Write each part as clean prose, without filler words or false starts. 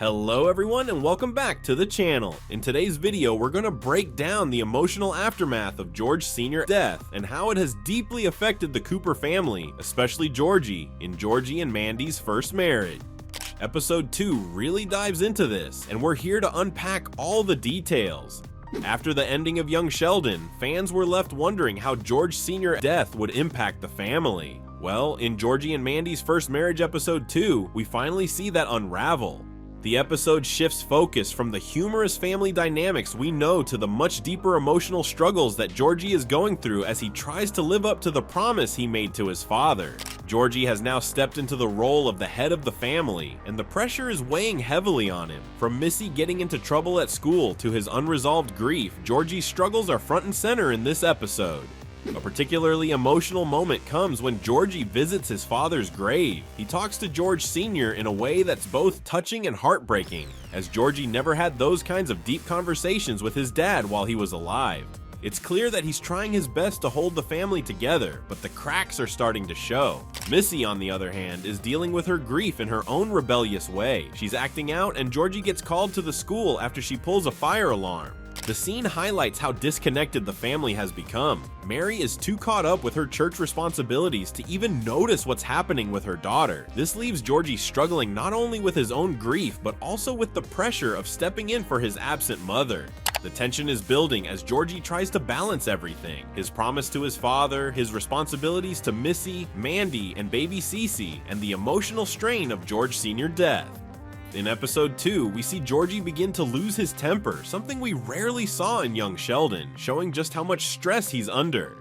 Hello everyone and welcome back to the channel. In today's video we're going to break down the emotional aftermath of George Sr.'s death and how it has deeply affected the Cooper family, especially Georgie, in Georgie and Mandy's first marriage. Episode 2 really dives into this, and we're here to unpack all the details. After the ending of Young Sheldon, fans were left wondering how George Sr.'s death would impact the family. Well, in Georgie and Mandy's first marriage episode 2, we finally see that unravel. The episode shifts focus from the humorous family dynamics we know to the much deeper emotional struggles that Georgie is going through as he tries to live up to the promise he made to his father. Georgie has now stepped into the role of the head of the family, and the pressure is weighing heavily on him. From Missy getting into trouble at school to his unresolved grief, Georgie's struggles are front and center in this episode. A particularly emotional moment comes when Georgie visits his father's grave. He talks to George Sr. in a way that's both touching and heartbreaking, as Georgie never had those kinds of deep conversations with his dad while he was alive. It's clear that he's trying his best to hold the family together, but the cracks are starting to show. Missy, on the other hand, is dealing with her grief in her own rebellious way. She's acting out, and Georgie gets called to the school after she pulls a fire alarm. The scene highlights how disconnected the family has become. Mary is too caught up with her church responsibilities to even notice what's happening with her daughter. This leaves Georgie struggling not only with his own grief, but also with the pressure of stepping in for his absent mother. The tension is building as Georgie tries to balance everything: his promise to his father, his responsibilities to Missy, Mandy, and baby Cece, and the emotional strain of George Sr.'s death. In episode 2, we see Georgie begin to lose his temper, something we rarely saw in Young Sheldon, showing just how much stress he's under.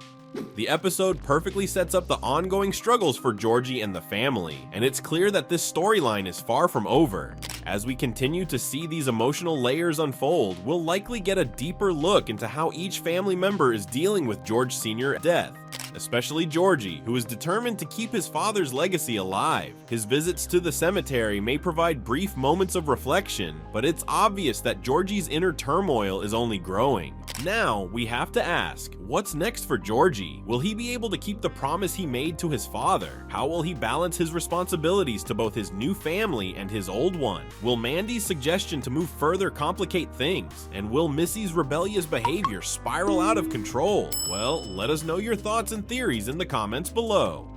The episode perfectly sets up the ongoing struggles for Georgie and the family, and it's clear that this storyline is far from over. As we continue to see these emotional layers unfold, we'll likely get a deeper look into how each family member is dealing with George Sr.'s death. Especially Georgie, who is determined to keep his father's legacy alive. His visits to the cemetery may provide brief moments of reflection, but it's obvious that Georgie's inner turmoil is only growing. Now, we have to ask, what's next for Georgie? Will he be able to keep the promise he made to his father? How will he balance his responsibilities to both his new family and his old one? Will Mandy's suggestion to move further complicate things? And will Missy's rebellious behavior spiral out of control? Well, let us know your thoughts and theories in the comments below.